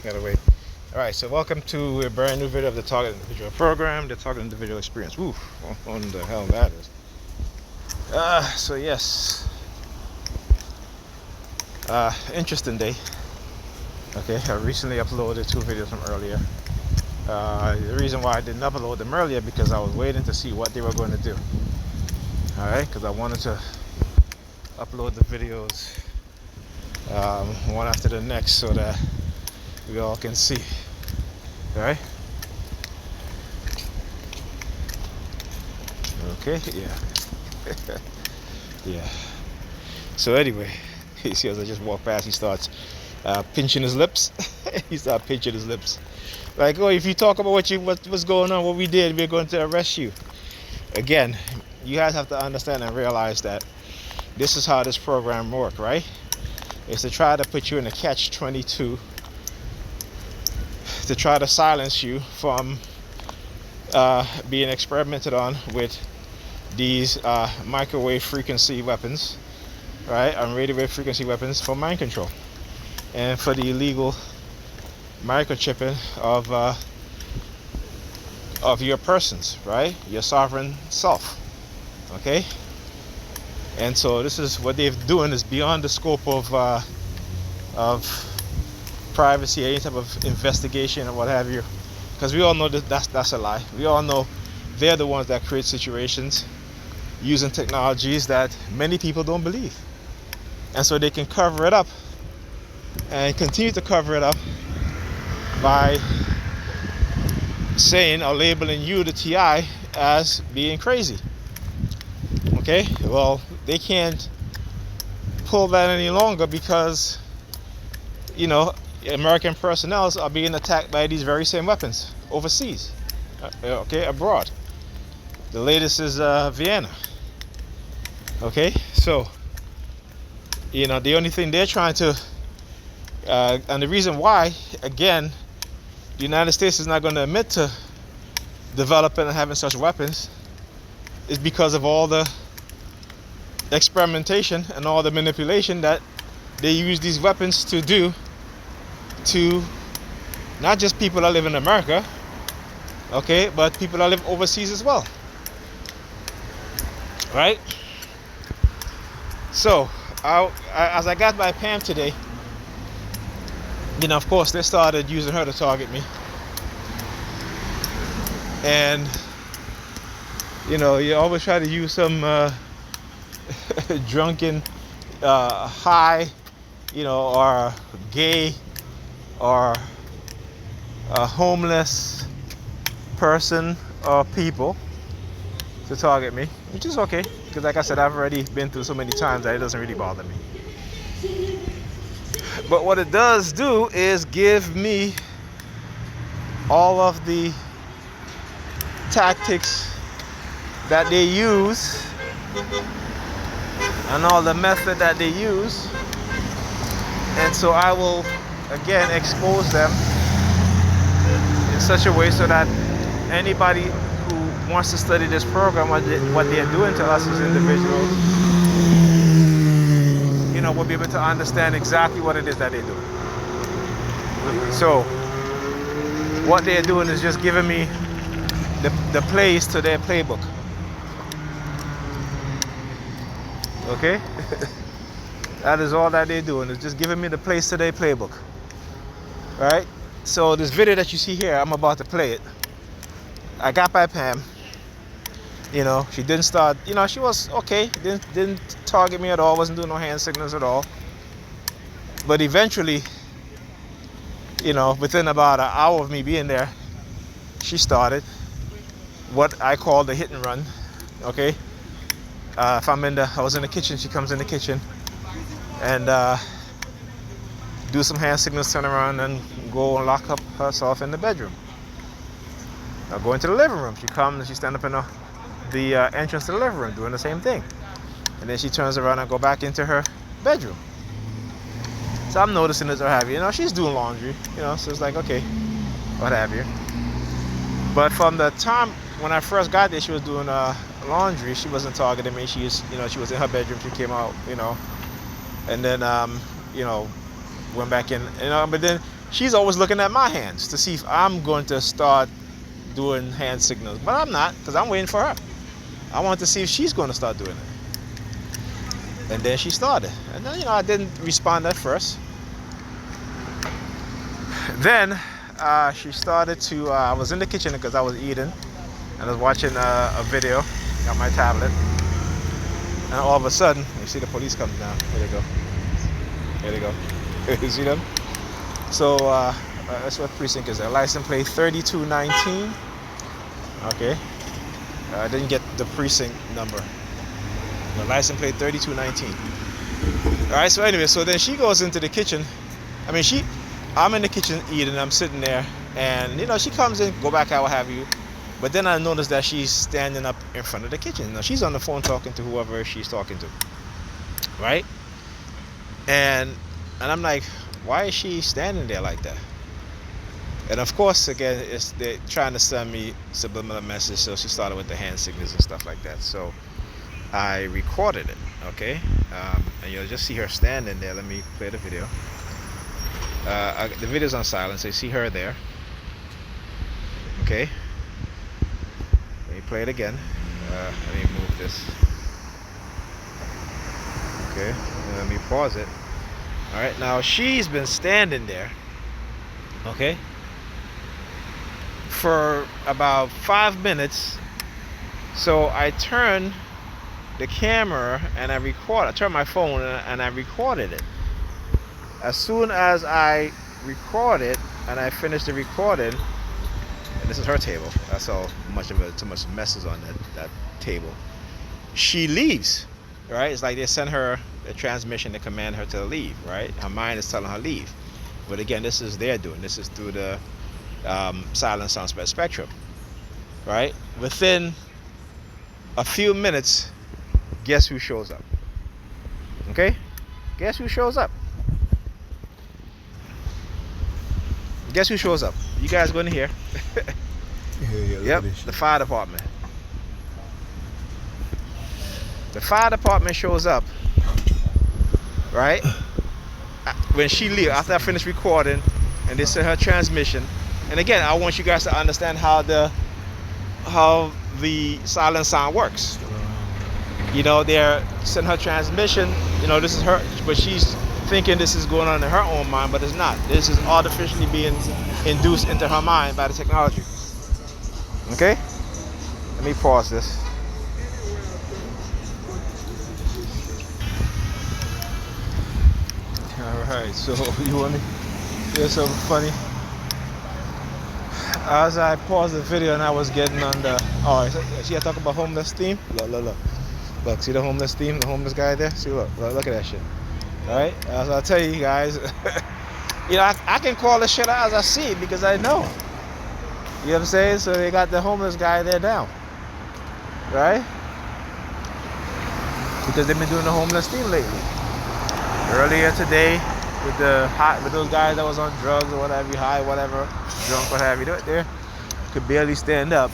out of the way. Alright, so welcome to a brand new video of the Target Individual Program, the Target Individual Experience. Ooh, what the hell that is. So yes. Interesting day. Okay, I recently uploaded 2 videos from earlier. The reason why I didn't upload them earlier because I was waiting to see what they were going to do. Alright, because I wanted to upload the videos one after the next so that we all can see. Alright? Okay, yeah. Yeah. So anyway, you see as I just walk past, he starts pinching his lips. He starts pinching his lips. Like, oh, if you talk about what's going on, what we did, we're going to arrest you. Again, you guys have to understand and realize that this is how this program works, right? It's to try to put you in a catch-22, to try to silence you from being experimented on with these microwave frequency weapons, right? And radio wave frequency weapons for mind control and for the illegal microchipping of your persons, right? Your sovereign self. Okay. And so this is what they're doing is beyond the scope of privacy, any type of investigation or what have you, because we all know that that's a lie. We all know they're the ones that create situations using technologies that many people don't believe, and so they can cover it up and continue to cover it up by saying or labeling you, the TI, as being crazy. Okay, well, they can't pull that any longer because, you know, American personnel are being attacked by these very same weapons overseas, okay, abroad. The latest is Vienna. Okay, so, you know, the only thing they're trying to, and the reason why, again, the United States is not going to admit to developing and having such weapons is because of all the experimentation and all the manipulation that they use these weapons to do to not just people that live in America, okay, but people that live overseas as well, right? So as I got by Pam today, you know, of course they started using her to target me, and you know, you always try to use some drunken, high, you know, or gay, or a homeless person or people to target me, which is okay, because like I said, I've already been through so many times that it doesn't really bother me. But what it does do is give me all of the tactics that they use and all the method that they use, and so I will again expose them in such a way so that anybody who wants to study this program, what they're doing to us as individuals, you know, will be able to understand exactly what it is that they do. So what they're doing is just giving me the plays to their playbook. Okay? That is all that they're doing, is just giving me the place to their playbook. Right? So this video that you see here, I'm about to play it. I got by Pam. You know, she didn't start, you know, she was okay, didn't target me at all, wasn't doing no hand signals at all. But eventually, you know, within about an hour of me being there, she started what I call the hit and run. Okay? If I was in the kitchen, she comes in the kitchen and do some hand signals, turn around and go and lock up herself in the bedroom. Now go into the living room. She comes and she stands up in the entrance to the living room doing the same thing. And then she turns around and go back into her bedroom. So I'm noticing this or have you. You know, she's doing laundry, you know, so it's like, okay, what have you. But from the time when I first got there, she was doing laundry. She wasn't targeting me. She was, you know, she was in her bedroom. She came out, you know, and then, you know, went back in, you know. But then she's always looking at my hands to see if I'm going to start doing hand signals, but I'm not, because I'm waiting for her. I wanted to see if she's going to start doing it. And then she started. And then, I didn't respond at first. Then she started to, I was in the kitchen because I was eating, and I was watching a video on my tablet. And all of a sudden, you see the police come down. Here they go. Here they go. You see them? So that's what precinct is. A license plate 3219. Okay. I didn't get the precinct number. The license plate 3219. All right. So anyway, so then she goes into the kitchen. I'm in the kitchen eating. I'm sitting there, and she comes in, go back out, what have you. But then I noticed that she's standing up in front of the kitchen. Now she's on the phone talking to whoever she's talking to, right? And I'm like, why is she standing there like that? And of course, again, they're trying to send me subliminal message. So she started with the hand signals and stuff like that. So I recorded it, okay? And you'll just see her standing there. Let me play the video. The video's on silent, so you see her there. Okay. Let me play it again. Let me move this. Okay. And let me pause it. All right. Now she's been standing there. Okay. For about 5 minutes. So I turned the camera and I turned my phone and I recorded it. As soon as I recorded and I finished the recording, and this is her table. That's how much of too much messes on that table. She leaves, right? It's like they send her a transmission to command her to leave, right? Her mind is telling her leave. But again, this is their doing. This is through the silent sound spectrum, right? Within a few minutes, guess who shows up? Okay? Guess who shows up? Guess who shows up? You guys going to hear? Yep, the fire department. The fire department shows up, right? When she leaves, after I finish recording, and they send her transmission. And again, I want you guys to understand how the silent sound works. They're sending her transmission. This is her, but she's thinking this is going on in her own mind, but it's not. This is artificially being induced into her mind by the technology. Okay? Let me pause this. Alright, so you want to hear something funny? As I paused the video and I was getting on the... see I talk about homeless theme? Look. Look, see the homeless theme? The homeless guy there? See, look at that shit. Alright, as I tell you guys, I can call this shit out as I see it because I know. You know what I'm saying? So they got the homeless guy there down. Right? Because they've been doing the homeless thing lately. Earlier today, with those guys that was on drugs or whatever, high, whatever, drunk, what have you, there, could barely stand up.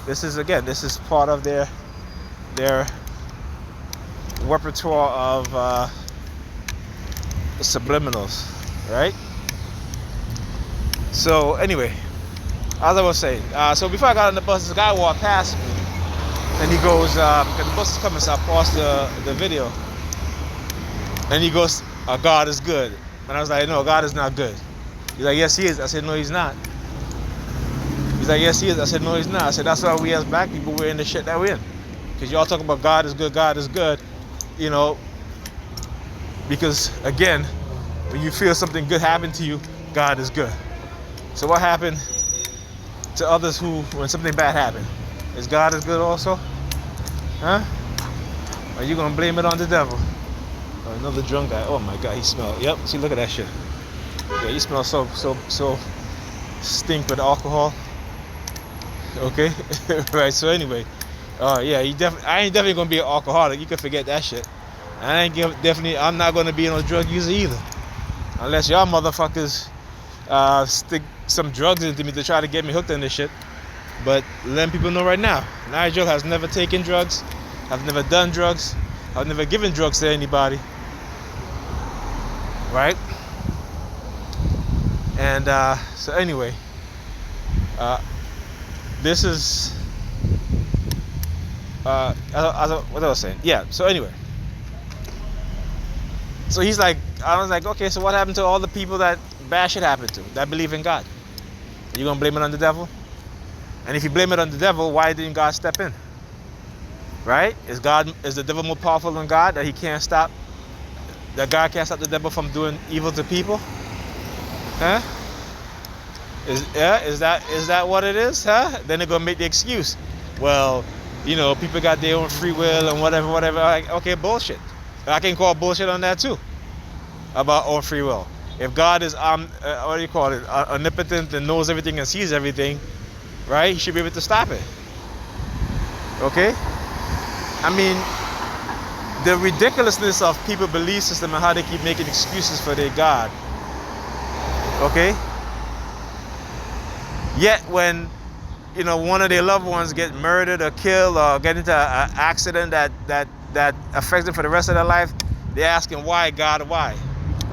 This is part of their repertoire of subliminals, right? So anyway, as I was saying, so before I got on the bus, this guy walked past me, and he goes, because the bus is coming, so I paused the video, and he goes, God is good. And I was like, no, God is not good. He's like, yes, he is. I said, no, he's not. He's like, yes, he is. I said, no, he's not. I said, that's why we as black people, we're in the shit that we're in. Because y'all talking about God is good, because again, when you feel something good happen to you, God is good. So what happened to others when something bad happened? Is God as good also? Huh? Or are you gonna blame it on the devil? Or another drunk guy? Oh my God, he smells. Yep. See, look at that shit. Yeah, he smells so stink with alcohol. Okay, right. So anyway, yeah, I ain't definitely gonna be an alcoholic. You can forget that shit. I'm not gonna be no drug user either, unless y'all motherfuckers stick some drugs into me to try to get me hooked on this shit. But letting people know right now, Nigel has never taken drugs. I've never done drugs. I've never given drugs to anybody. Right? And so anyway, this is what I was saying. Yeah. So anyway, so he's like, I was like, okay, so what happened to all the people that bad shit happened to, that believe in God? You gonna blame it on the devil? And if you blame it on the devil, why didn't God step in? Right? Is the devil more powerful than God, that he can't stop, that God can't stop the devil from doing evil to people? Huh? Is that what it is? Huh? Then they're gonna make the excuse. Well, people got their own free will and whatever. Like, okay, bullshit. I can call bullshit on that too, about own free will. If God is what do you call it, omnipotent and knows everything and sees everything, right? He should be able to stop it. Okay? I mean, the ridiculousness of people's belief system and how they keep making excuses for their God. Okay? Yet when one of their loved ones get murdered or killed or get into an accident that affects them for the rest of their life, they're asking, why God, why?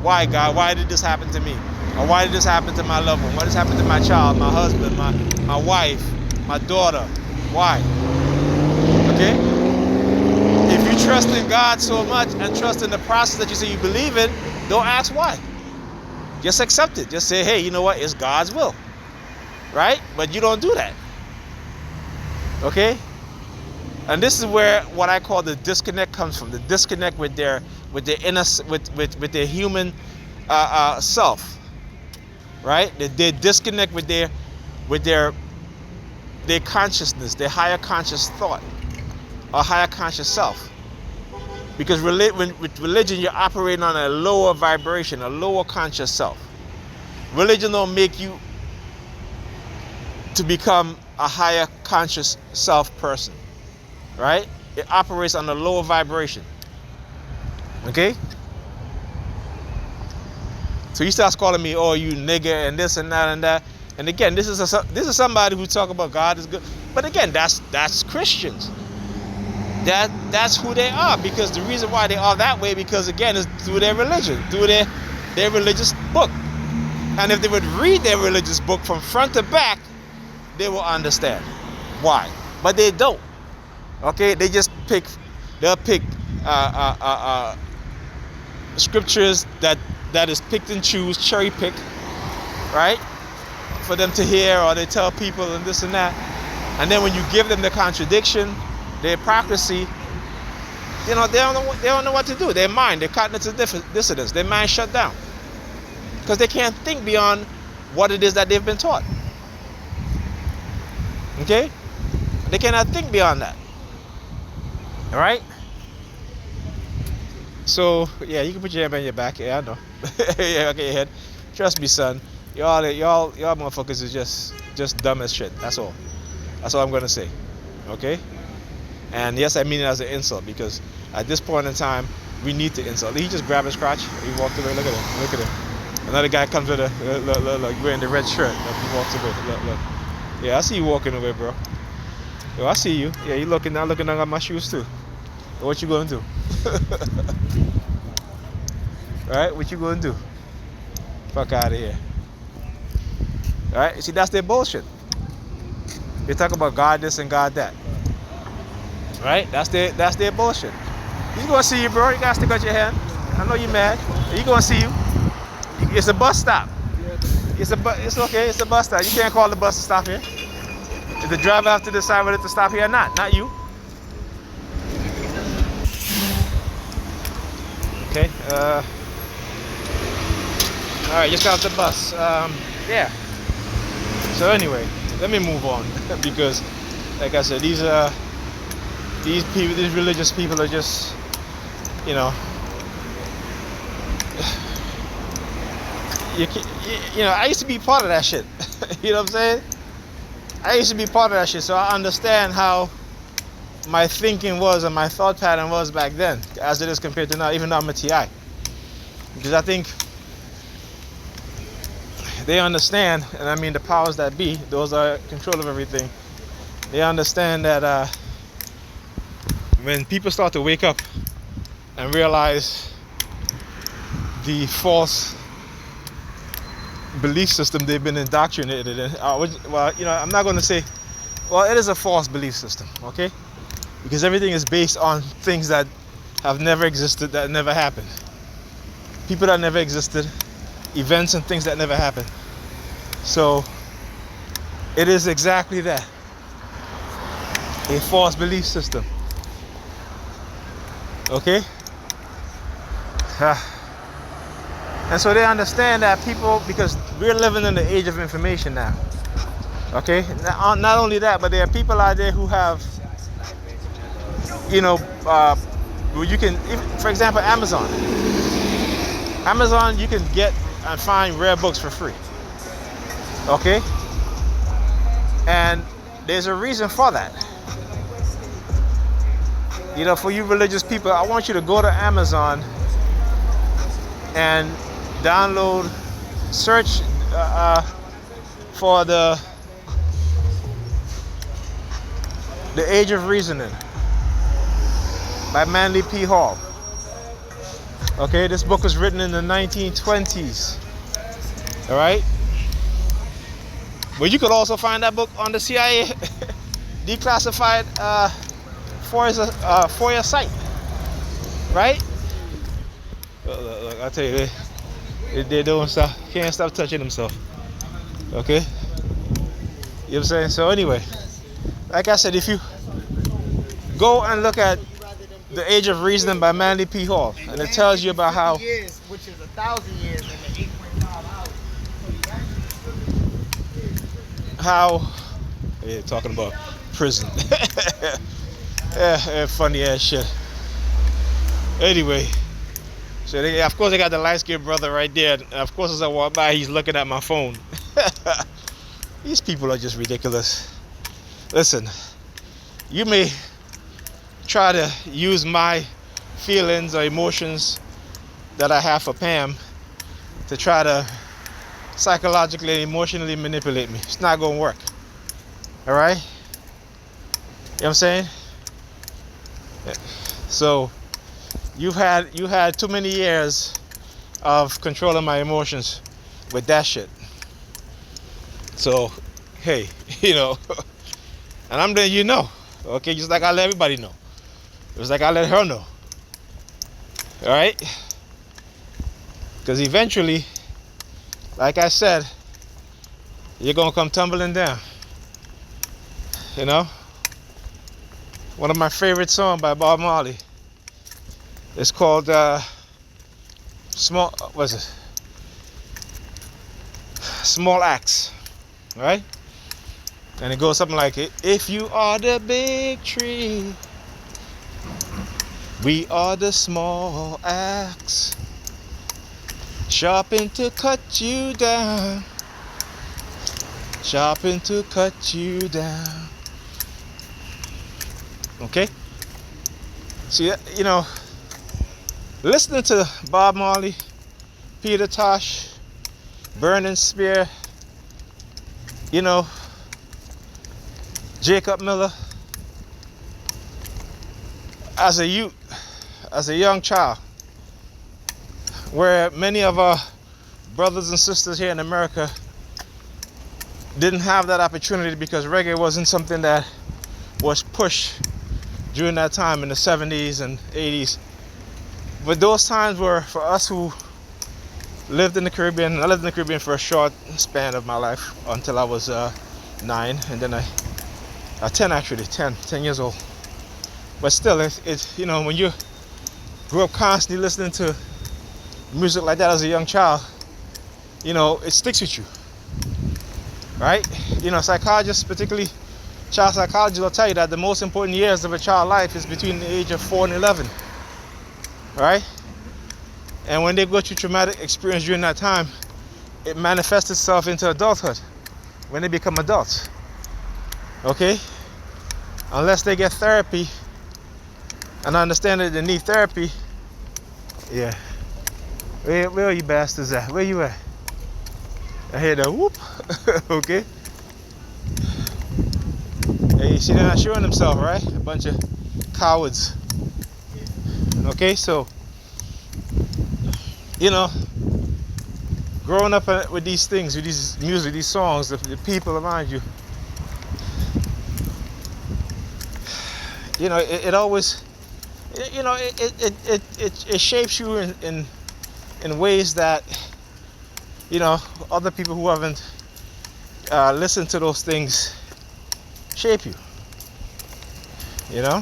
Why God, why did this happen to me? Or why did this happen to my loved one? What has happened to my child, my husband, my wife, my daughter? Why? Okay? If you trust in God so much and trust in the process that you say you believe in, don't ask why. Just accept it. Just say, hey, you know what? It's God's will. Right? But you don't do that. Okay? And this is where what I call the disconnect comes from. The disconnect with their inner, with their human self. Right? They disconnect with their consciousness, their higher conscious thought, or higher conscious self. Because with religion, you're operating on a lower vibration, a lower conscious self. Religion don't make you to become a higher conscious self person, right? It operates on a lower vibration. Okay? So he starts calling me, oh, you nigger, and this and that and that. And again, this is somebody who talk about God is good. But again, that's Christians. That's who they are, because the reason why they are that way, because again, is through their religion, through their religious book. And if they would read their religious book from front to back, they will understand why. But they don't. Okay, they just they'll pick scriptures that is picked and choose, cherry pick, right, for them to hear, or they tell people and this and that. And then when you give them the contradiction, the hypocrisy, they don't know what to do. Their mind, they're cognitive dissonance. Their mind shut down because they can't think beyond what it is that they've been taught. Okay, they cannot think beyond that. All right. So yeah, you can put your hand on your back. Yeah, I know. Yeah, okay, your head. Trust me, son. Y'all motherfuckers is just dumb as shit. That's all. That's all I'm gonna say. Okay. And yes, I mean it as an insult, because at this point in time, we need to insult. He just grabbed his crotch. He walked away. Look at him. Look at him. Another guy comes with look, wearing the red shirt. Look, he walks away. Look. Yeah, I see you walking away, bro. Yo, I see you. Yeah, you looking down at my shoes too. What you gonna do? Right? What you gonna do? Fuck out of here. Alright? See, that's their bullshit. They talk about God this and God that. Right? That's their bullshit. He's gonna see you, bro. You gotta stick out your hand. I know you're mad. He's gonna see you. It's a bus stop. It's okay. It's a bus stop. You can't call the bus to stop here. If the driver have to decide whether to stop here or not you. Okay. All right, just got off the bus. Yeah. So anyway, let me move on because, like I said, these religious people are just, I used to be part of that shit. You know what I'm saying? I used to be part of that shit, so I understand how my thinking was and my thought pattern was back then, as it is compared to now, even though I'm a TI. Because I think they understand, and I mean the powers that be, those are in control of everything. They understand that when people start to wake up and realize the false belief system they've been indoctrinated in. Well, I'm not going to say, well, it is a false belief system, okay? Because everything is based on things that have never existed, that never happened. People that never existed, events and things that never happened. So it is exactly that, a false belief system, okay? And so they understand that people, because we're living in the age of information now, okay? Not only that, but there are people out there who have, where you can, for example, Amazon, you can get and find rare books for free, okay? And there's a reason for that. For you religious people, I want you to go to Amazon and download, search for the Age of Reasoning by Manly P. Hall. Okay, this book was written in the 1920s. All right. But you could also find that book on the CIA declassified FOIA site, right? Look, I tell you, they're doing stuff. Can't stop touching themselves. Okay. You know what I'm saying? So anyway, like I said, if you go and look at The Age of Reasoning by Manly P. Hall, and it tells you about how, years, which is 1,000 years in the 8.5 hours. How, yeah, talking about prison. Yeah, funny ass shit. Anyway, so of course they got the light-skinned brother right there. And of course, as I walk by, he's looking at my phone. These people are just ridiculous. Listen, you may try to use my feelings or emotions that I have for Pam to try to psychologically and emotionally manipulate me. It's not gonna work. All right? You know what I'm saying? Yeah. So you had too many years of controlling my emotions with that shit. So hey, and I'm letting okay, just like I let everybody know. Just like I let her know. All right? Because eventually, like I said, you're gonna come tumbling down. One of my favorite songs by Bob Marley. It's called Small Axe, right? And it goes something like, if you are the big tree, we are the small axe, sharpened to cut you down, sharpened to cut you down. Okay? See, listening to Bob Marley, Peter Tosh, Burning Spear, Jacob Miller, as a youth, as a young child, where many of our brothers and sisters here in America didn't have that opportunity because reggae wasn't something that was pushed during that time in the 70s and 80s. But those times were for us who lived in the Caribbean. I lived in the Caribbean for a short span of my life until I was 9, and then 10 years old. But still, it's when you grew up constantly listening to music like that as a young child, it sticks with you, right? Psychologists, particularly child psychologists, will tell you that the most important years of a child's life is between the age of 4 and 11, right? And when they go through traumatic experience during that time, it manifests itself into adulthood when they become adults. Okay? Unless they get therapy and understand that they need therapy. Yeah. Where are you bastards at? Where you at? I hear the whoop. Okay? Hey, you see, they're not showing themselves, right? A bunch of cowards. Okay, so growing up with these things, with these music, these songs, the people around you, you know, it always, you know, it shapes you in ways that, you know, other people who haven't listened to those things shape you, you know.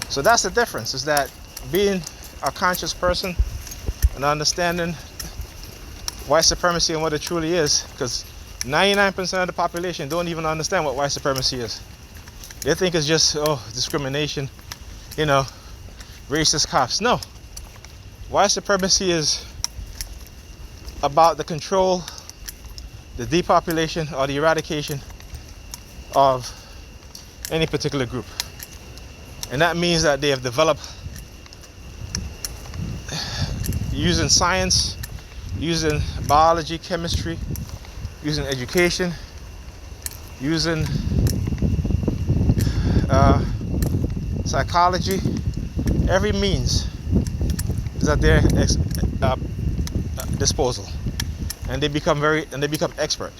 So that's the difference, is that being a conscious person and understanding white supremacy and what it truly is, because 99% of the population don't even understand what white supremacy is. They think it's just, oh, discrimination, you know, racist cops. No. White supremacy is about the control, the depopulation, or the eradication of any particular group. And that means that they have developed, using science, using biology, chemistry, using education, using psychology, every means is at their disposal, and they become expert.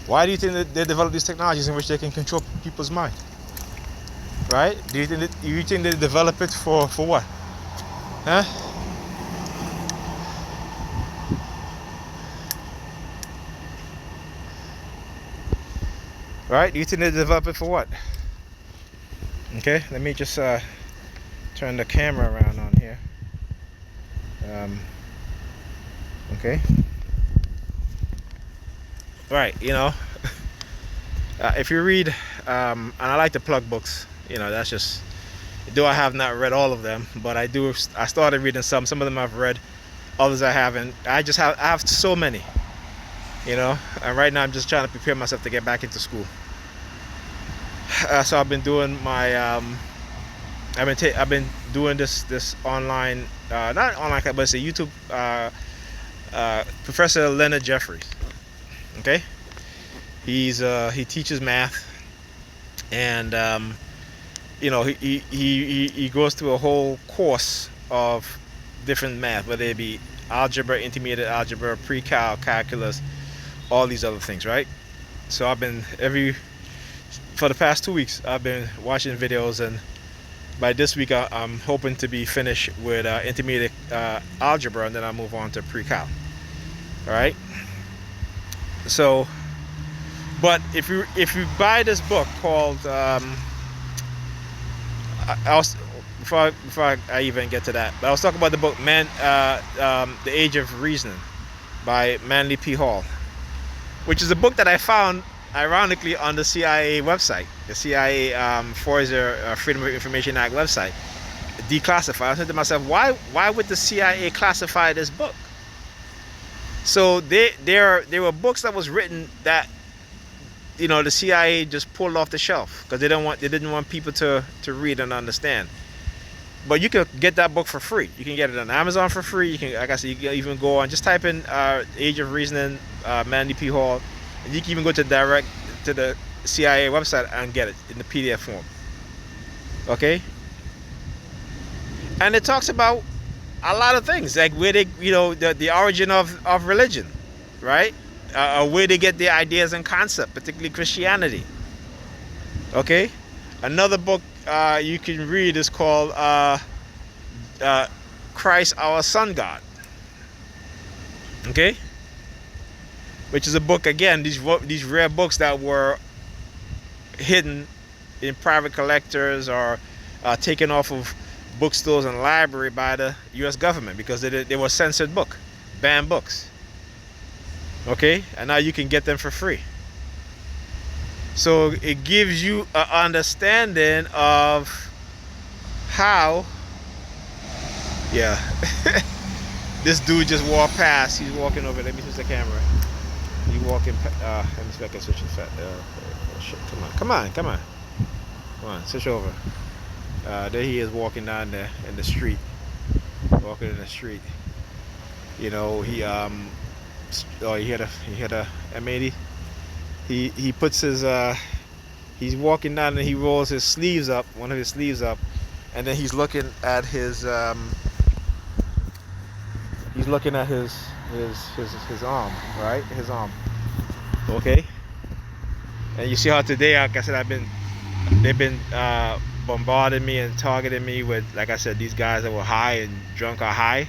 Why do you think that they develop these technologies in which they can control people's mind? Right? Do you think they develop it for what? Huh? Right? Do you think they develop it for what? Okay, let me just turn the camera around on here. Okay. Right, you know, if you read, and I like to plug books, you know, that's just, though I have not read all of them, but I started reading some of them I've read, others I haven't. I have so many, you know, and right now I'm just trying to prepare myself to get back into school. So I've been doing my, I've been doing this online, not online, but it's a YouTube, Professor Leonard Jeffries. Okay, he teaches math, and you know, he goes through a whole course of different math, whether it be algebra, intermediate algebra, pre-cal, calculus, all these other things, right? So I've been for the past 2 weeks I've been watching videos, and by this week I'm hoping to be finished with intermediate algebra, and then I'll move on to pre-cal. All right. So, but if you buy this book called before I even get to that, but I was talking about the book The Age of Reasoning by Manly P. Hall, which is a book that I found ironically on the CIA website, the CIA FOIA, Freedom of Information Act website, declassified. I said to myself, why would the CIA classify this book? So there were books that was written that, you know, the CIA just pulled off the shelf because they didn't want people to read and understand. But you can get that book for free. You can get it on Amazon for free. You can, like I said, you can even go on, just type in Age of Reasoning, Manly P. Hall, and you can even go to the CIA website and get it in the PDF form. Okay? And it talks about a lot of things, like where they, you know, the origin of religion, right? Where they get their ideas and concept, particularly Christianity. Okay? Another book you can read is called Christ Our Sun God. Okay? Which is a book, again, these rare books that were hidden in private collectors or taken off of bookstores and library by the U.S. government because they were censored book, banned books. Okay, and now you can get them for free. So it gives you an understanding of how, yeah, this dude just walked past. He's walking over. Let me switch the camera. He walking. Let me see if I can switch it. Come on, switch over. There he is walking down there in the street. Walking in the street. You know, he had a M80. He puts his he's walking down and he rolls his sleeves up, one of his sleeves up, and then he's looking at his just looking at his arm, right? His arm. Okay. And you see how today, like I said, they've been bombarding me and targeting me with, like I said, these guys that were high and drunk or high,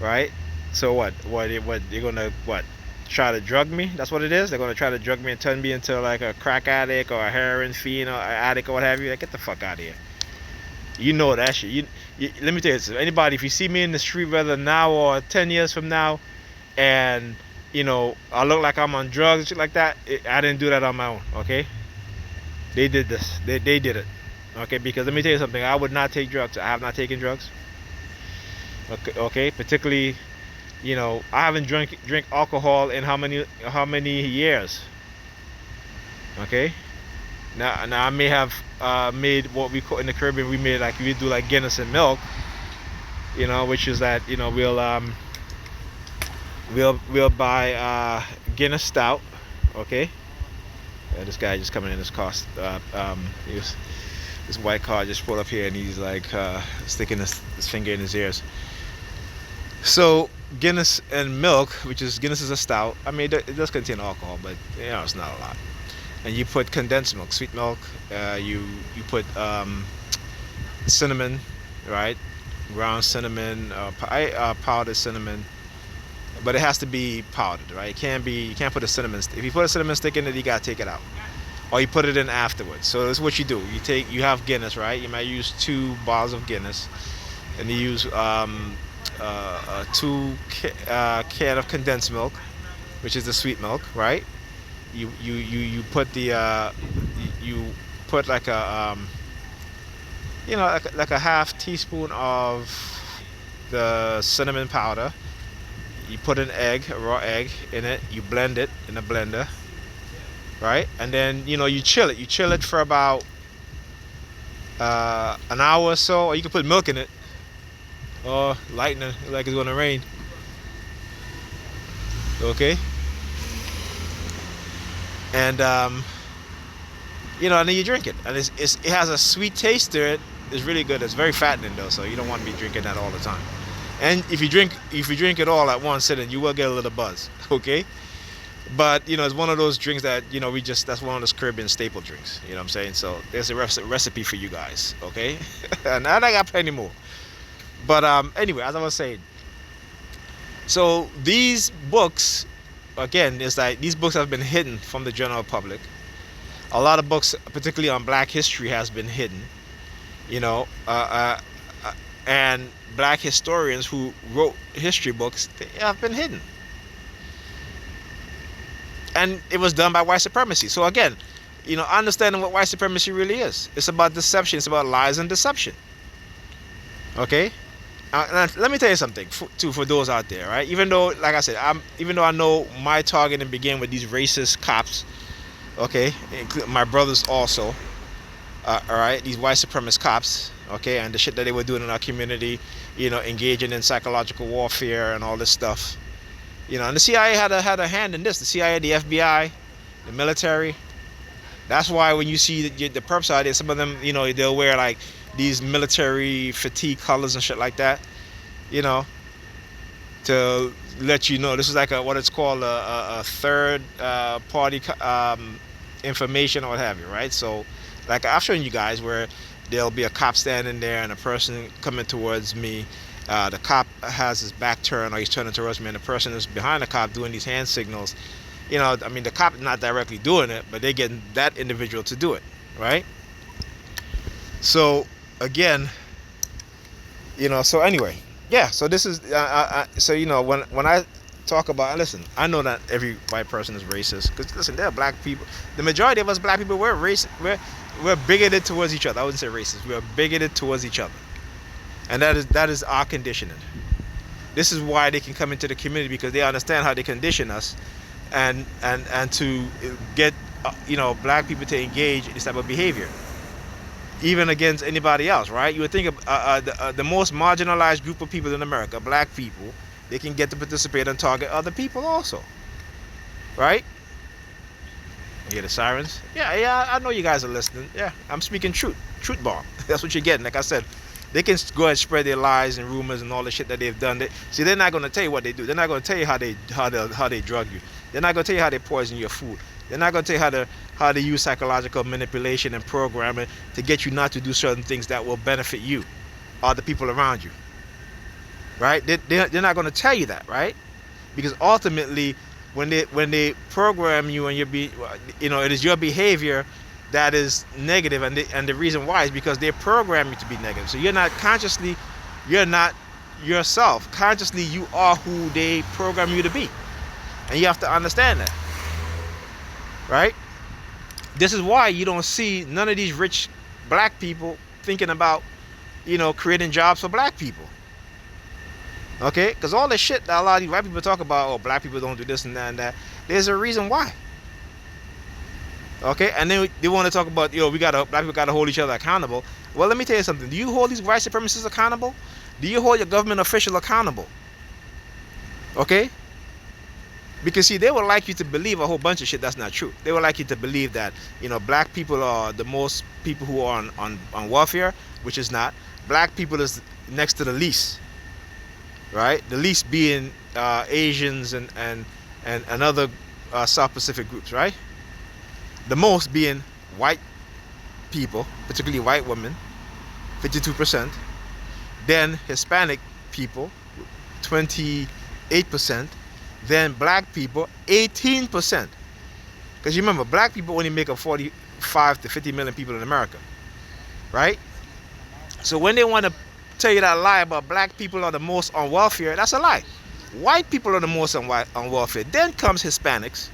right? So what they're gonna try to drug me? That's what it is. They're gonna try to drug me and turn me into like a crack addict or a heroin fiend or an addict or what have you. Like, get the fuck out of here. You know that shit. Let me tell you this. Anybody, if you see me in the street, whether now or 10 years from now, and I look like I'm on drugs and shit like that, I didn't do that on my own. Okay. They did this. They did it. Okay. Because let me tell you something. I would not take drugs. I have not taken drugs. Okay. Particularly, I haven't drink alcohol in how many years. Okay. Now I may have made what we call in the Caribbean. We do like Guinness and milk. Which is that we'll buy Guinness stout. Okay. This guy just coming in his car. This white car just pulled up here and he's like sticking his finger in his ears. So Guinness and milk, Guinness is a stout. I mean, it does contain alcohol, but it's not a lot. And you put condensed milk, sweet milk. You put cinnamon, right? Ground cinnamon, powdered cinnamon. But it has to be powdered, right? You can't put a cinnamon stick. If you put a cinnamon stick in it, you gotta take it out, or you put it in afterwards. So this is what you do. You have Guinness, right? You might use 2 bottles of Guinness, and you use 2 can of condensed milk, which is the sweet milk, right? You put you put like a like a half teaspoon of the cinnamon powder. You put an egg, a raw egg in it. You blend it in a blender, right? And then you chill it. You chill it for about an hour or so, or you can put milk in it. Oh, lightning, like it's gonna rain. Okay. And and then you drink it, and it has a sweet taste to it. It's really good. It's very fattening though, so you don't want to be drinking that all the time. And if you drink it all at one sitting, you will get a little buzz. Okay. But it's one of those drinks that that's one of those Caribbean staple drinks. You know what I'm saying? So there's a recipe for you guys. Okay. And I got plenty more. But anyway, as I was saying, so these books, again, it's like these books have been hidden from the general public. A lot of books, particularly on Black history, has been hidden. And Black historians who wrote history books, they have been hidden. And it was done by white supremacy. So again, understanding what white supremacy really is. It's about deception. It's about lies and deception. Okay? And let me tell you something, for those out there, right? Even though, like I said, even though I know my targeting began with these racist cops, okay, my brothers also, all right, these white supremacist cops, okay, and the shit that they were doing in our community, engaging in psychological warfare and all this stuff, and the CIA had a hand in this. The CIA, the FBI, the military. That's why when you see the perps out there, some of them, they'll wear like these military fatigue colors and shit like that, to let you know this is like what it's called a third party information or what have you, right? So like I've shown you guys where there'll be a cop standing there and a person coming towards me. The cop has his back turned, or he's turning towards me, and the person is behind the cop doing these hand signals. The cop is not directly doing it, but they get that individual to do it, right? So again, so anyway, yeah. So this is when I talk about, listen, I know that every white person is racist, because listen, there are Black people. The majority of us Black people, we're bigoted towards each other. I wouldn't say racist. We're bigoted towards each other, and that is our conditioning. This is why they can come into the community, because they understand how they condition us, and to get Black people to engage in this type of behavior, even against anybody else, right? You would think of the most marginalized group of people in America, Black people, they can get to participate and target other people also, right? You hear the sirens? Yeah, I know you guys are listening. Yeah, I'm speaking truth bomb. That's what you're getting. Like I said, They can go and spread their lies and rumors and all the shit that they've done. See, they're not going to tell you what they do. They're not going to tell you how they drug you. They're not going to tell you how they poison your food. They're not going to tell you how they use psychological manipulation and programming to get you not to do certain things that will benefit you or the people around you. Right? They're not going to tell you that, right? Because ultimately, when they program you and it is your behavior that is negative, and the reason why is because they program you to be negative. So you're not yourself. Consciously, you are who they program you to be, and you have to understand that, right? This is why you don't see none of these rich black people thinking about, creating jobs for black people. Okay, because all the shit that a lot of these white people talk about, black people don't do this and that and that, there's a reason why. Okay, and then they want to talk about, black people gotta hold each other accountable. Well, let me tell you something. Do you hold these white supremacists accountable? Do you hold your government official accountable? Okay? Because see, they would like you to believe a whole bunch of shit that's not true. They would like you to believe that, black people are the most people who are on welfare, which is not. Black people is next to the least. Right? The least being Asians and other South Pacific groups, right? The most being white people, particularly white women, 52%. Then Hispanic people, 28%. Then black people, 18%. Because you remember, black people only make up 45 to 50 million people in America, right? So when they want to tell you that lie about black people are the most on welfare, that's a lie. White people are the most on welfare. Then comes Hispanics,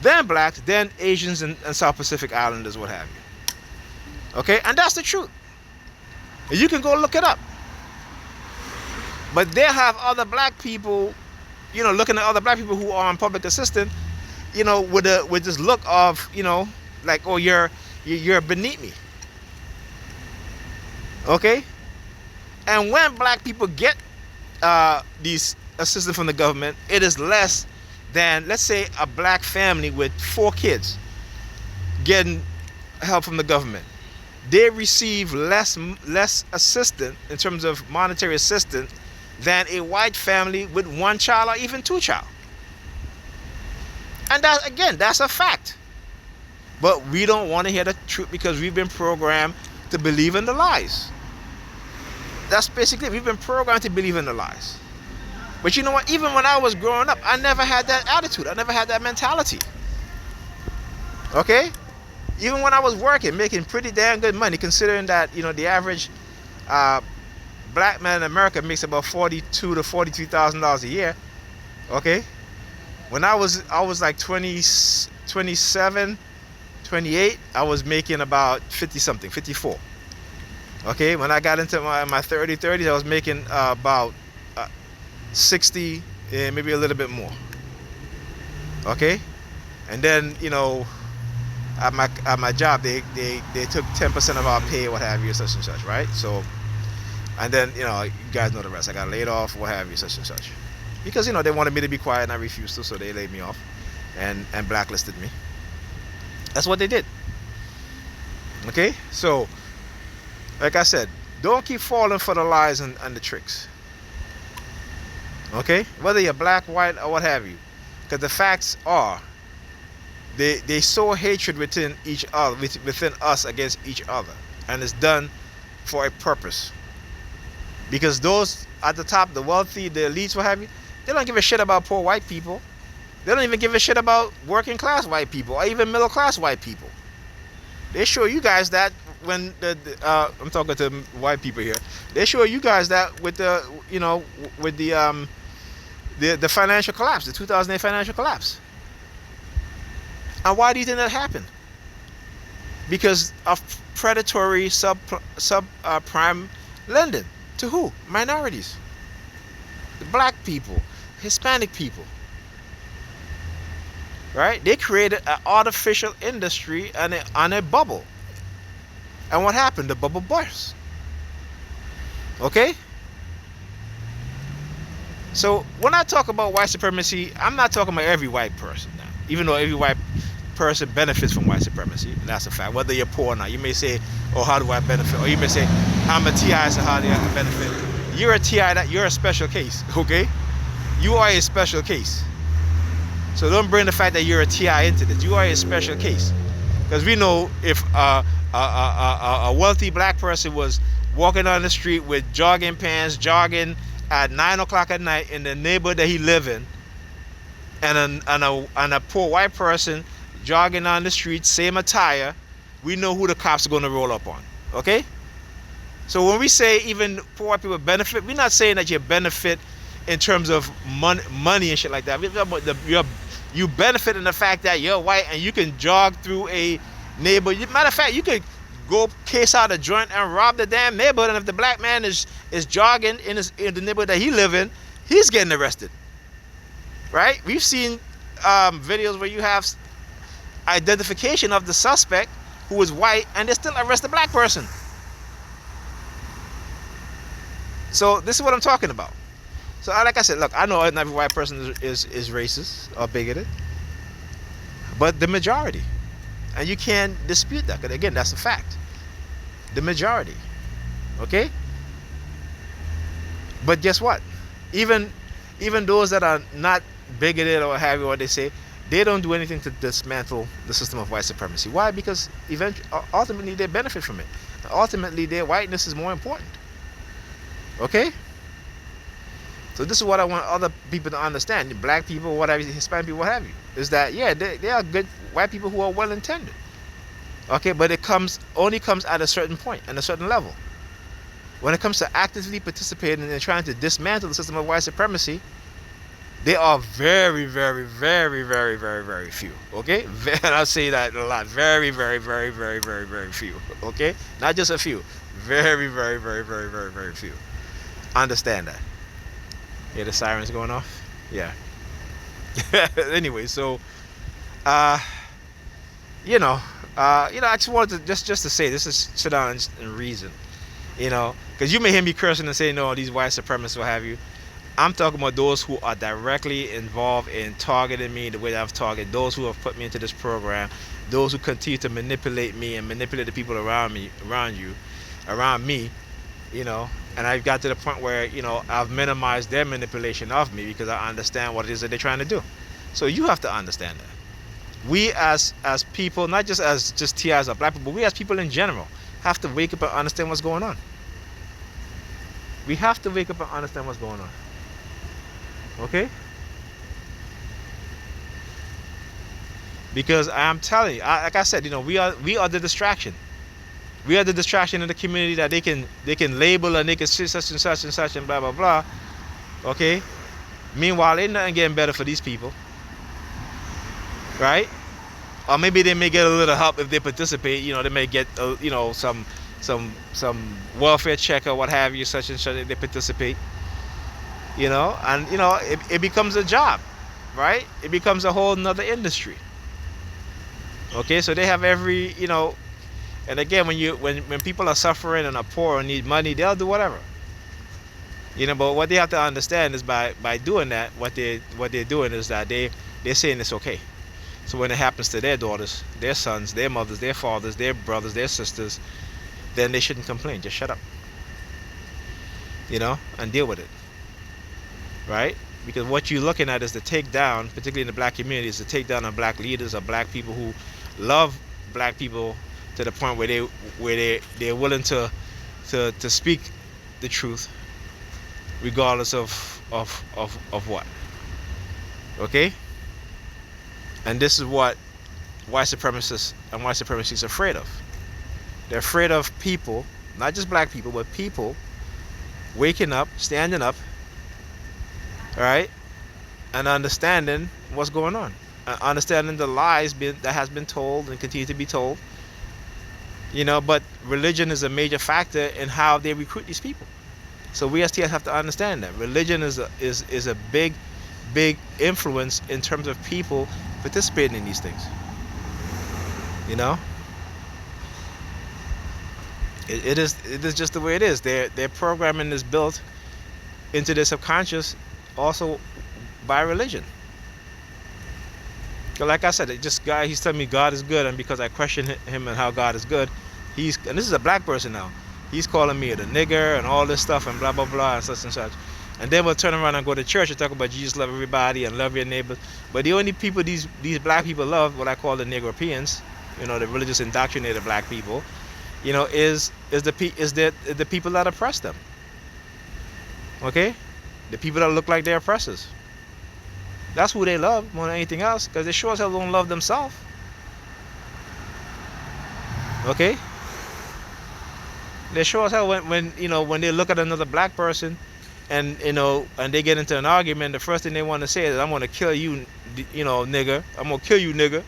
then blacks, then Asians and South Pacific Islanders, what have you. Okay, and that's the truth. You can go look it up. But they have other black people, looking at other black people who are on public assistance, with this look of, like, oh, you're beneath me. Okay. And when black people get these assistance from the government, it is less than, let's say, a black family with 4 kids getting help from the government. They receive less assistance in terms of monetary assistance than a white family with 1 child or even 2 child. And that, again, that's a fact. But we don't want to hear the truth because we've been programmed to believe in the lies. That's basically, we've been programmed to believe in the lies. But you know what? Even when I was growing up, I never had that attitude. I never had that mentality. Okay? Even when I was working, making pretty damn good money, considering that, the average black man in America makes about $42,000 to $43,000 a year. Okay? When I was like 27, 28, I was making about 50 something, 54. Okay, when I got into my 30s, I was making about 60, maybe a little bit more. Okay, and then at my job they took 10% of our pay, what have you, such and such, right? So, and then you guys know the rest. I got laid off, what have you, such and such, because they wanted me to be quiet and I refused to, so they laid me off and blacklisted me. That's what they did. Okay, so. Like I said, don't keep falling for the lies and the tricks. Okay? Whether you're black, white, or what have you. Because the facts are, they sow hatred within each other, within us against each other. And it's done for a purpose. Because those at the top, the wealthy, the elites, what have you, they don't give a shit about poor white people. They don't even give a shit about working class white people or even middle class white people. They show you guys that when I'm talking to white people here, they show you guys that with the financial collapse, the 2008 financial collapse. And why do you think that happened? Because of predatory subprime lending to who? Minorities, the black people, Hispanic people. Right? They created an artificial industry and a bubble. And what happened? The bubble burst. Okay? So when I talk about white supremacy, I'm not talking about every white person now. Even though every white person benefits from white supremacy. And that's a fact. Whether you're poor or not, you may say, "Oh, how do I benefit?" Or you may say, "I'm a TI, so how do I benefit?" You're a TI. You're a special case. Okay, you are a special case. So don't bring the fact that you're a TI into this. You are a special case. Because we know if a wealthy black person was walking on the street with jogging pants, jogging at 9 o'clock at night in the neighborhood that he live in, and a poor white person jogging on the street, same attire, we know who the cops are going to roll up on. Okay? So when we say even poor white people benefit, we're not saying that you benefit in terms of money and shit like that. We're talking about you benefit in the fact that you're white and you can jog through a neighborhood. Matter of fact, you could go case out a joint and rob the damn neighborhood, and if the black man is jogging in the neighborhood that he live in, he's getting arrested. Right? We've seen videos where you have identification of the suspect who is white and they still arrest the black person. So this is what I'm talking about. So like I said, look, I know not every white person is racist or bigoted, but the majority, and you can't dispute that, because again, that's a fact. The majority. Okay? But guess what? Even those that are not bigoted or have what they say, they don't do anything to dismantle the system of white supremacy. Why? Because ultimately they benefit from it. Ultimately their whiteness is more important. Okay? So this is what I want other people to understand. Black people, whatever, Hispanic people, what have you. Is that, yeah, they are good white people who are well intended. Okay, but it only comes at a certain point and a certain level. When it comes to actively participating and trying to dismantle the system of white supremacy, they are very, very, very, very, very, very few. Okay? And I'll say that a lot. Very, very, very, very, very, very few. Okay? Not just a few. Very, very, very, very, very, very few. Understand that. Yeah, the sirens going off? Yeah. Anyway, so I just wanted to just to say this is sit down and reason. Because you may hear me cursing and say, no, these white supremacists, what have you. I'm talking about those who are directly involved in targeting me the way that I've targeted, those who have put me into this program, those who continue to manipulate me and manipulate the people around me, and I've got to the point where, I've minimized their manipulation of me because I understand what it is that they're trying to do. So you have to understand that. We as people, not just TIs or black people, but we as people in general have to wake up and understand what's going on. We have to wake up and understand what's going on. Okay? Because I'm telling you, like I said, we are the distraction. We are the distraction in the community that they can label and they can say such and such and such and blah blah blah. Okay? Meanwhile, ain't nothing getting better for these people. Right? Or maybe they may get a little help if they participate. They may get some welfare check or what have you, such and such, if they participate. It becomes a job, right? It becomes a whole nother industry. Okay, so they have every, and again, when people are suffering and are poor and need money, they'll do whatever. But what they have to understand is by doing that, what they're doing is that they're saying it's okay. So when it happens to their daughters, their sons, their mothers, their fathers, their brothers, their sisters, then they shouldn't complain. Just shut up. And deal with it. Right? Because what you're looking at is the takedown, particularly in the black community, is the takedown of black leaders or black people who love black people to the point where they're willing to speak the truth, regardless of what. Okay? And this is what white supremacists and white supremacists are afraid of. They're afraid of people, not just black people, but people waking up, standing up, all right, and understanding what's going on, understanding the lies that has been told and continue to be told. But religion is a major factor in how they recruit these people. So we as TS have to understand that religion is a big influence in terms of people participating in these things. It is just the way it is. Their programming is built into their subconscious also by religion. Like I said, he's telling me God is good, and because I question him and how God is good, and this is a black person now, he's calling me the nigger and all this stuff and blah blah blah and such and such. And then we'll turn around and go to church and talk about Jesus love everybody and love your neighbors. But the only people these black people love, what I call the Negropeans, the religious indoctrinated black people, is the people that oppress them. Okay, the people that look like they're oppressors. That's who they love more than anything else, because they sure as hell don't love themselves. Okay, they sure as hell when they look at another black person, and and they get into an argument, the first thing they want to say is, "I'm gonna kill you, nigga. I'm gonna kill you, nigga."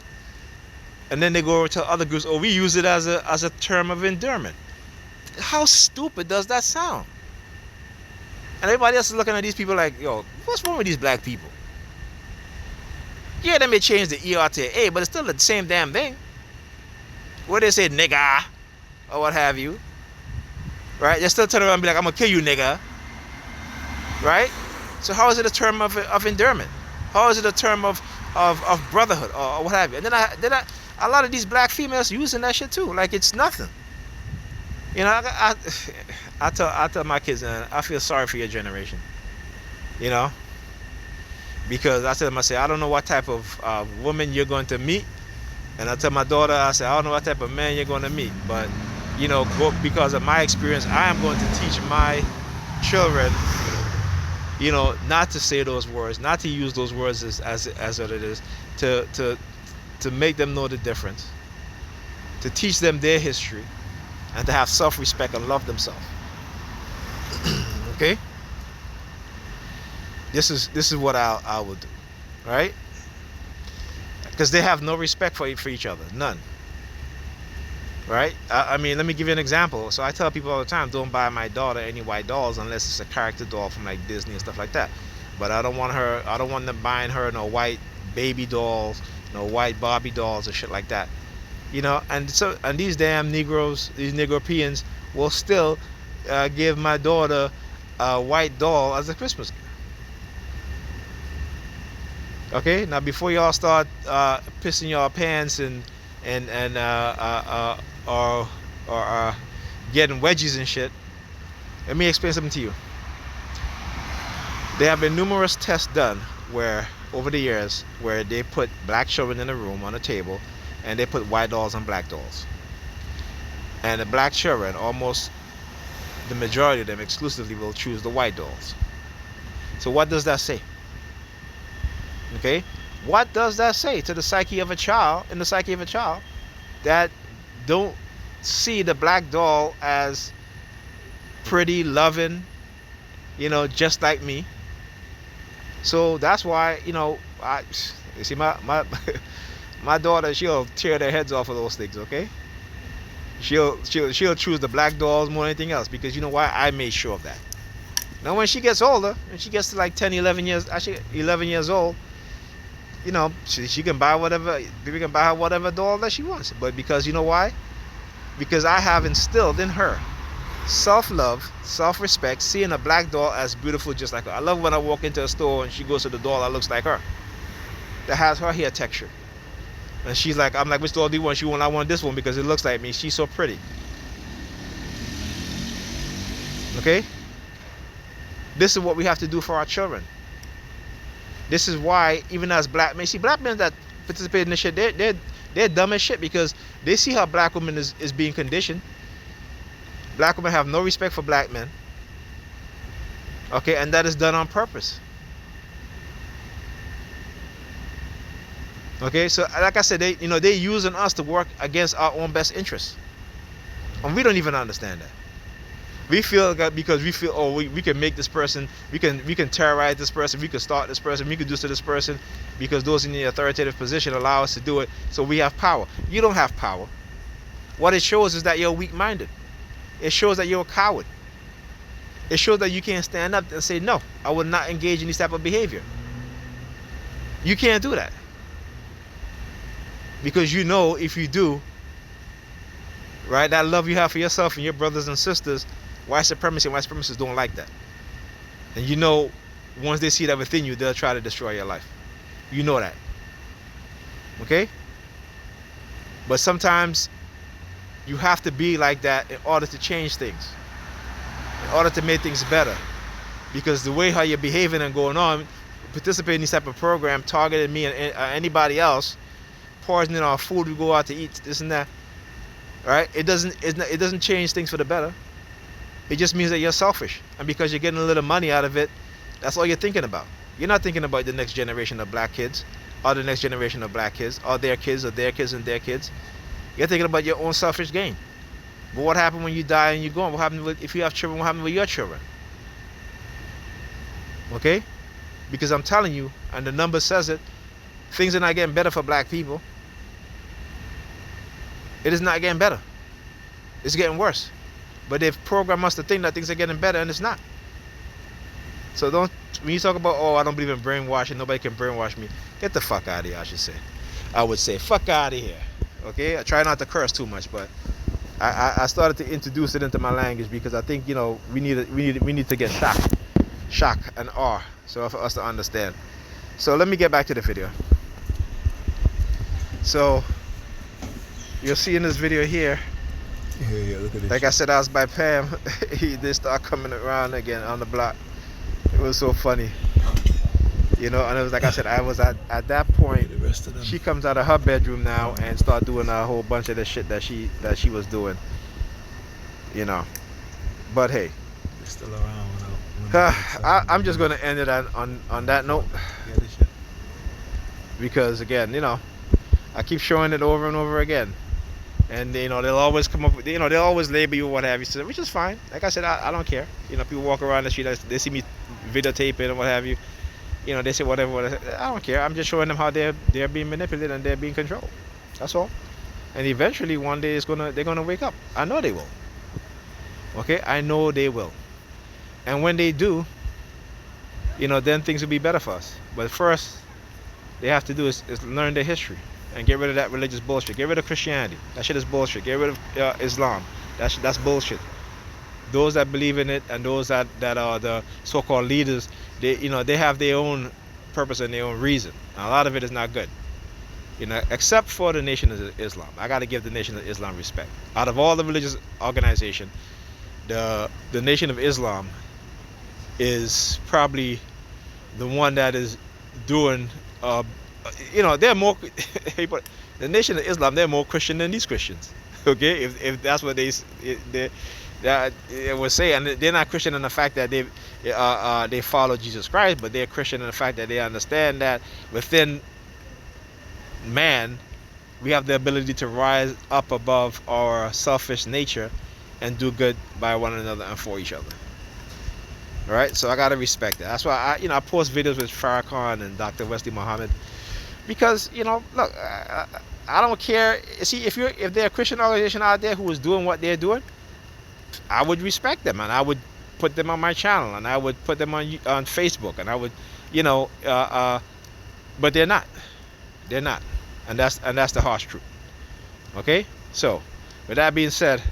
And then they go over to other groups. Oh, we use it as a term of endearment. How stupid does that sound? And everybody else is looking at these people like, yo, what's wrong with these black people? Yeah, they may change the ER to A, but it's still the same damn thing. Where they say nigga or what have you, right? They still turn around and be like, I'm gonna kill you, nigga, right? So how is it a term of endearment? How is it a term of brotherhood or what have you? And then a lot of these black females using that shit too, like it's nothing. I tell my kids, I feel sorry for your generation. Because I tell them, I don't know what type of woman you're going to meet. And I tell my daughter, I don't know what type of man you're going to meet. But, because of my experience, I am going to teach my children, not to say those words, not to use those words as what it is, to make them know the difference, to teach them their history, and to have self-respect and love themselves. Okay? This is what I would do, right? Because they have no respect for each other, none. Right? I mean, let me give you an example. So I tell people all the time, don't buy my daughter any white dolls unless it's a character doll from like Disney and stuff like that. But I don't want them buying her no white baby dolls, no white Barbie dolls or shit like that. And these damn Negroes, these Negropeans, will still give my daughter a white doll as a Christmas gift. Okay, now before y'all start pissing y'all pants and getting wedgies and shit, let me explain something to you. There have been numerous tests done where over the years where they put black children in a room on a table and they put white dolls and black dolls. And the black children, almost the majority of them exclusively, will choose the white dolls. So what does that say? Okay? What does that say to the psyche of a child, that don't see the black doll as pretty, loving, just like me? So that's why, you see my my daughter, she'll tear their heads off of those things, okay? She'll choose the black dolls more than anything else, because you know why? I made sure of that. Now when she gets older, when she gets to like 10, 11 years old, she can buy whatever, we can buy her whatever doll that she wants. But because you know why? Because I have instilled in her self-love, self-respect, seeing a black doll as beautiful just like her. I love when I walk into a store and she goes to the doll that looks like her, that has her hair texture. And she's like, I'm like, which doll do you want? She wants, I want this one because it looks like me. She's so pretty. Okay? This is what we have to do for our children. This is why, even as black men, see, black men that participate in this shit, they're dumb as shit, because they see how black women is being conditioned. Black women have no respect for black men. Okay, and that is done on purpose. Okay, so like I said, they using us to work against our own best interests, and we don't even understand that. We feel that because we feel, oh, we can make this person, we can terrorize this person, we can start this person, we can do to this person, because those in the authoritative position allow us to do it, so we have power. You don't have power. What it shows is that you're weak-minded. It shows that you're a coward. It shows that you can't stand up and say, no, I will not engage in this type of behavior. You can't do that. Because if you do, right, that love you have for yourself and your brothers and sisters, white supremacists don't like that. And once they see that within you, they'll try to destroy your life. You know that. Okay? But sometimes you have to be like that in order to change things, in order to make things better. Because the way how you're behaving and going on, participating in this type of program, targeting me and anybody else, poisoning our food we go out to eat, this and that, right? It doesn't change things for the better. It just means that you're selfish, and because you're getting a little money out of it, that's all you're thinking about. You're not thinking about the next generation of black kids, or the next generation of black kids, or their kids, or their kids and their kids. You're thinking about your own selfish gain. But what happens when you die and you're gone? What happens if you have children? What happens with your children? Okay? Because I'm telling you, and the number says it, things are not getting better for black people. It is not getting better. It's getting worse. But they've programmed us to think that things are getting better, and it's not. So when you talk about, oh, I don't believe in brainwashing, nobody can brainwash me, get the fuck out of here, I should say. I would say, fuck out of here. Okay? I try not to curse too much, but I started to introduce it into my language because I think, we need to get shock and awe, so for us to understand. So let me get back to the video. So you'll see in this video here, Yeah, look at this. like I said, I was by Pam. They start coming around again on the block. It was so funny, and it was like I said, I was at that point. The rest of them. She comes out of her bedroom now and start doing a whole bunch of the shit that she was doing, But hey, They're still around. I'm just gonna end it on that note, Yeah, this shit. because again, I keep showing it over and over again, and they'll always come up with, they'll always label you or what have you, which is fine. Like I said, I don't care. People walk around the street, they see me videotaping and what have you. They say whatever. I don't care. I'm just showing them how they're being manipulated and they're being controlled. That's all. And eventually, one day they're gonna wake up. I know they will. Okay, I know they will. And when they do, then things will be better for us. But first, they have to do is learn their history and get rid of that religious bullshit. Get rid of Christianity. That shit is bullshit. Get rid of Islam. That's bullshit. Those that believe in it and those that are the so-called leaders, they have their own purpose and their own reason. And a lot of it is not good. Except for the Nation of Islam. I got to give the Nation of Islam respect. Out of all the religious organizations, the Nation of Islam is probably the one that is doing, they're more, the Nation of Islam, they're more Christian than these Christians. Okay, if that's what they would say, and they're not Christian in the fact that they follow Jesus Christ, but they're Christian in the fact that they understand that within man, we have the ability to rise up above our selfish nature and do good by one another and for each other. All right, so I gotta respect that. That's why I post videos with Farrakhan and Dr. Wesley Muhammad, because look, I don't care. See, if they're a Christian organization out there who is doing what they're doing, I would respect them, and I would put them on my channel, and I would put them on Facebook, and I would, but they're not. They're not, and that's the harsh truth. Okay, so with that being said,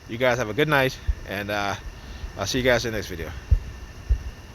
you guys have a good night, and I'll see you guys in the next video.